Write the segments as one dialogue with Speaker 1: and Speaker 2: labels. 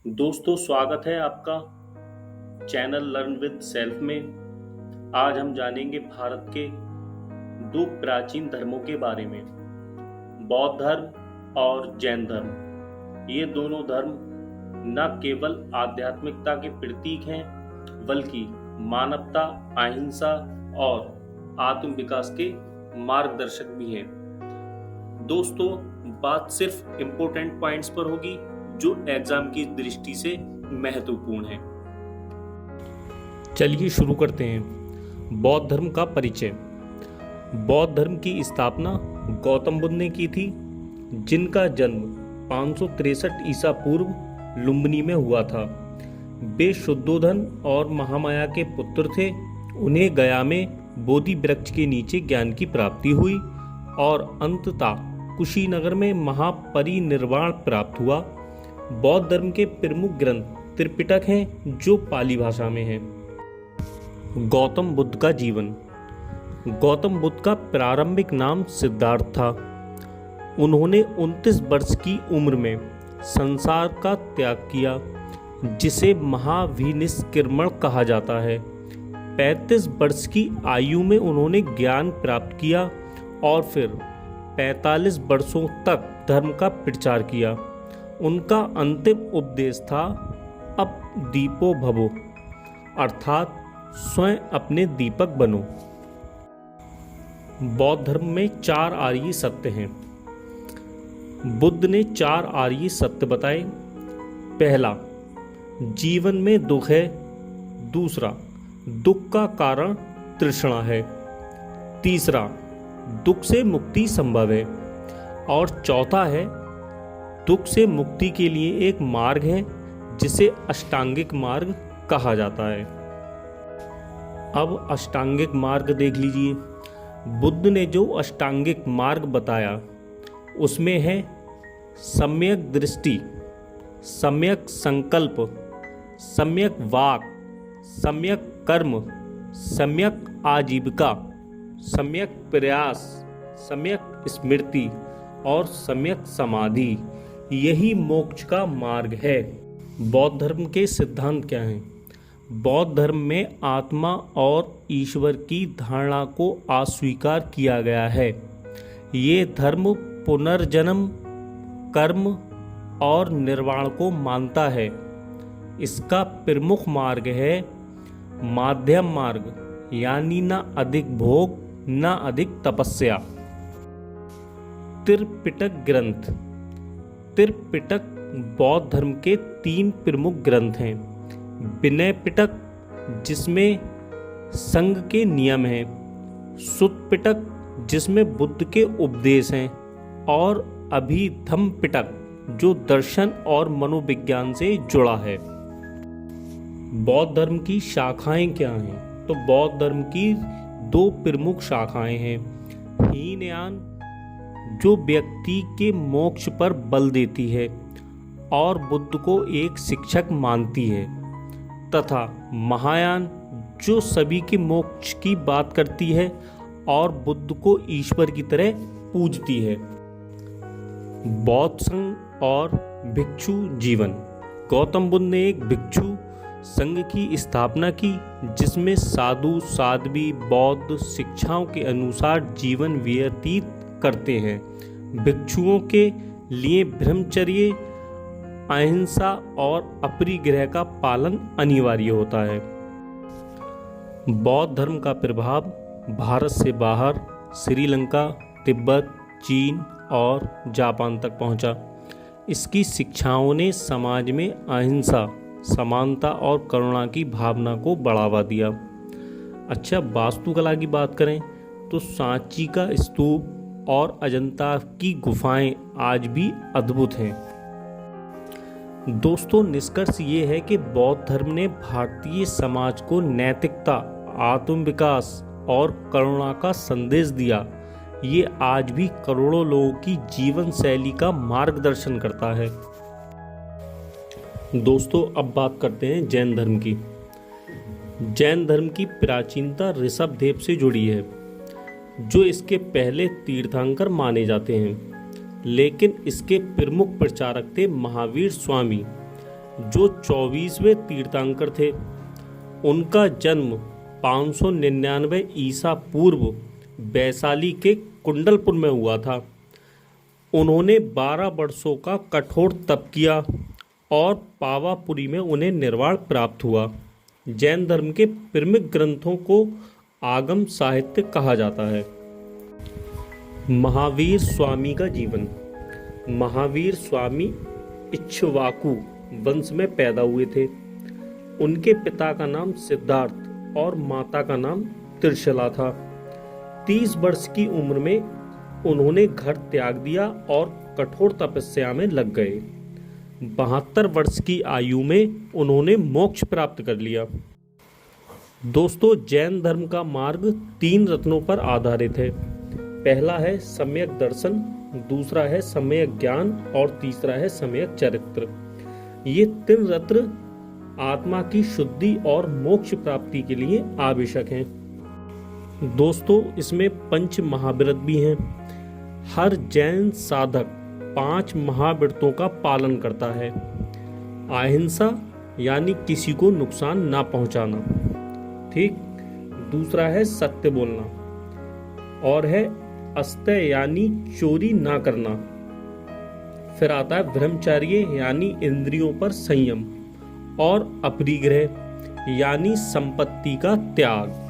Speaker 1: दोस्तों, स्वागत है आपका चैनल लर्न विद सेल्फ में। आज हम जानेंगे भारत के दो प्राचीन धर्मों के बारे में, बौद्ध धर्म और जैन धर्म। ये दोनों धर्म न केवल आध्यात्मिकता के प्रतीक हैं, बल्कि मानवता, अहिंसा और आत्म विकास के मार्गदर्शक भी हैं। दोस्तों, बात सिर्फ इम्पोर्टेंट पॉइंट्स पर होगी जो एग्जाम की दृष्टि से महत्वपूर्ण है। चलिए शुरू करते हैं। बौद्ध धर्म का परिचय। बौद्ध धर्म की स्थापना गौतम बुद्ध ने की थी, जिनका जन्म 563 ईसा पूर्व लुम्बिनी में हुआ था। वे शुद्धोधन और महामाया के पुत्र थे। उन्हें गया में बोधि वृक्ष के नीचे ज्ञान की प्राप्ति हुई और अंततः कुशीनगर में महापरिनिर्वाण प्राप्त हुआ। बौद्ध धर्म के प्रमुख ग्रंथ त्रिपिटक हैं, जो पाली भाषा में हैं। गौतम बुद्ध का जीवन। गौतम बुद्ध का प्रारंभिक नाम सिद्धार्थ था। उन्होंने 29 वर्ष की उम्र में संसार का त्याग किया, जिसे महाविनिष्क्रिमण कहा जाता है। 35 वर्ष की आयु में उन्होंने ज्ञान प्राप्त किया और फिर 45 वर्षों तक धर्म का प्रचार किया। उनका अंतिम उपदेश था अब दीपो भवो, अर्थात स्वयं अपने दीपक बनो। बौद्ध धर्म में 4 आर्य सत्य हैं। बुद्ध ने 4 आर्य सत्य बताए। पहला, जीवन में दुख है। दूसरा, दुख का कारण तृष्णा है। तीसरा, दुख से मुक्ति संभव है। और चौथा है, दुख से मुक्ति के लिए एक मार्ग है, जिसे अष्टांगिक मार्ग कहा जाता है। अब अष्टांगिक मार्ग देख लीजिए। बुद्ध ने जो अष्टांगिक मार्ग बताया, उसमें है सम्यक दृष्टि, सम्यक संकल्प, सम्यक वाक, सम्यक कर्म, सम्यक आजीविका, सम्यक प्रयास, सम्यक स्मृति और सम्यक समाधि। यही मोक्ष का मार्ग है। बौद्ध धर्म के सिद्धांत क्या हैं? बौद्ध धर्म में आत्मा और ईश्वर की धारणा को अस्वीकार किया गया है। ये धर्म पुनर्जन्म, कर्म और निर्वाण को मानता है। इसका प्रमुख मार्ग है मध्यम मार्ग, यानी ना अधिक भोग ना अधिक तपस्या। त्रिपिटक ग्रंथ। त्रिपिटक बौद्ध धर्म के 3 प्रमुख ग्रंथ हैं। विनय पिटक, जिसमें संघ के नियम हैं। सुत्त पिटक, जिसमें बुद्ध के उपदेश हैं। और अभिधम्म पिटक, जो दर्शन और मनोविज्ञान से जुड़ा है। बौद्ध धर्म की शाखाएं क्या हैं? तो बौद्ध धर्म की 2 प्रमुख शाखाएं हैं। हीनयान, जो व्यक्ति के मोक्ष पर बल देती है और बुद्ध को एक शिक्षक मानती है, तथा महायान, जो सभी के मोक्ष की बात करती है और बुद्ध को ईश्वर की तरह पूजती है। बौद्ध संघ और भिक्षु जीवन। गौतम बुद्ध ने एक भिक्षु संघ की स्थापना की, जिसमें साधु साध्वी बौद्ध शिक्षाओं के अनुसार जीवन व्यतीत करते हैं। भिक्षुओं के लिए ब्रह्मचर्य, अहिंसा और अपरिग्रह का पालन अनिवार्य होता है। बौद्ध धर्म का प्रभाव भारत से बाहर श्रीलंका, तिब्बत, चीन और जापान तक पहुंचा। इसकी शिक्षाओं ने समाज में अहिंसा, समानता और करुणा की भावना को बढ़ावा दिया। अच्छा, वास्तुकला की बात करें तो सांची का स्तूप और अजंता की गुफाएं आज भी अद्भुत हैं। दोस्तों, निष्कर्ष ये है कि बौद्ध धर्म ने भारतीय समाज को नैतिकता, आत्म विकास और करुणा का संदेश दिया। ये आज भी करोड़ों लोगों की जीवन शैली का मार्गदर्शन करता है। दोस्तों, अब बात करते हैं जैन धर्म की। जैन धर्म की प्राचीनता ऋषभदेव से जुड़ी है, जो इसके पहले तीर्थंकर माने जाते हैं। लेकिन इसके प्रमुख प्रचारक थे महावीर स्वामी। जो 24वें तीर्थंकर थे। उनका जन्म 599 ईसा पूर्व वैशाली के कुंडलपुर में हुआ था। उन्होंने 12 वर्षों का कठोर तप किया और पावापुरी में उन्हें निर्वाण प्राप्त हुआ। जैन धर्म के प्रमुख ग्रंथों को आगम साहित्य कहा जाता है। महावीर स्वामी का जीवन। महावीर स्वामी इक्ष्वाकु वंश में पैदा हुए थे। उनके पिता का नाम सिद्धार्थ और माता का नाम त्रिशला था। 30 वर्ष की उम्र में उन्होंने घर त्याग दिया और कठोर तपस्या में लग गए। 72 वर्ष की आयु में उन्होंने मोक्ष प्राप्त कर लिया। दोस्तों, जैन धर्म का मार्ग 3 रत्नों पर आधारित है। पहला है सम्यक दर्शन, दूसरा है सम्यक ज्ञान और तीसरा है सम्यक चरित्र। ये 3 रत्न आत्मा की शुद्धि और मोक्ष प्राप्ति के लिए आवश्यक हैं। दोस्तों, इसमें 5 महाव्रत भी हैं। हर जैन साधक 5 महाव्रतों का पालन करता है। अहिंसा यानी किसी को नुकसान ना पहुंचाना, ठीक। दूसरा है सत्य बोलना और है अस्तेय यानी चोरी ना करना। फिर आता है ब्रह्मचर्य यानी इंद्रियों पर संयम और अपरिग्रह यानी संपत्ति का त्याग।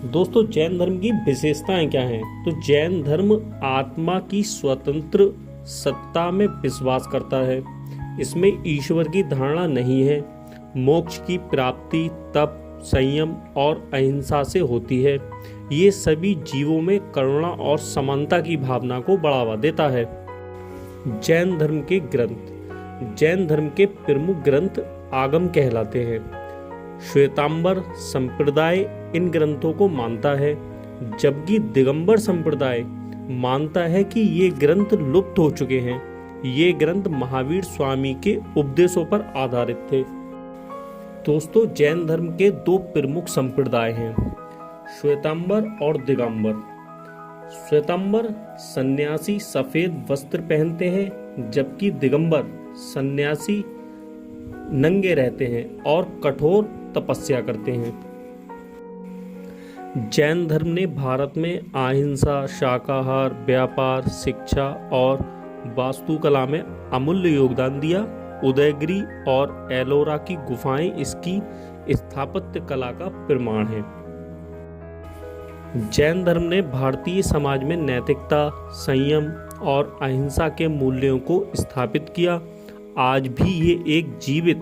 Speaker 1: दोस्तों, जैन धर्म की विशेषताएं क्या हैं? तो जैन धर्म आत्मा की स्वतंत्र सत्ता में विश्वास करता है। इसमें ईश्वर की धारणा नहीं है। मोक्ष की प्राप्ति तप, संयम और अहिंसा से होती है। ये सभी जीवों में करुणा और समानता की भावना को बढ़ावा देता है। जैन धर्म के ग्रंथ। जैन धर्म के प्रमुख ग्रंथ आगम कहलाते हैं। श्वेतांबर संप्रदाय इन ग्रंथों को मानता है, जबकि दिगंबर संप्रदाय मानता है कि ये ग्रंथ लुप्त हो चुके हैं। ये ग्रंथ महावीर स्वामी के उपदेशों पर आधारित थे। दोस्तों, जैन धर्म के 2 प्रमुख संप्रदाय हैं, श्वेतांबर और दिगंबर। श्वेतांबर सन्यासी सफेद वस्त्र पहनते हैं, जबकि दिगंबर सन्यासी नंगे रहते हैं और कठोर तपस्या करते हैं। जैन धर्म ने भारत में अहिंसा, शाकाहार, व्यापार, शिक्षा और वास्तुकला में अमूल्य योगदान दिया। उदयगिरी और एलोरा की गुफाएं इसकी स्थापत्य कला का प्रमाण हैं। जैन धर्म ने भारतीय समाज में नैतिकता, संयम और अहिंसा के मूल्यों को स्थापित किया। आज भी ये एक जीवित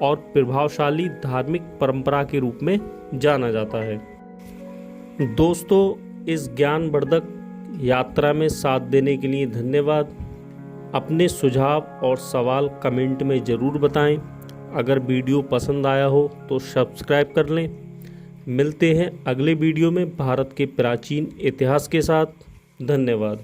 Speaker 1: और प्रभावशाली धार्मिक परंपरा के रूप में जाना जाता है। दोस्तों, इस ज्ञानवर्धक यात्रा में साथ देने के लिए धन्यवाद। अपने सुझाव और सवाल कमेंट में ज़रूर बताएं। अगर वीडियो पसंद आया हो तो सब्सक्राइब कर लें। मिलते हैं अगले वीडियो में भारत के प्राचीन इतिहास के साथ। धन्यवाद।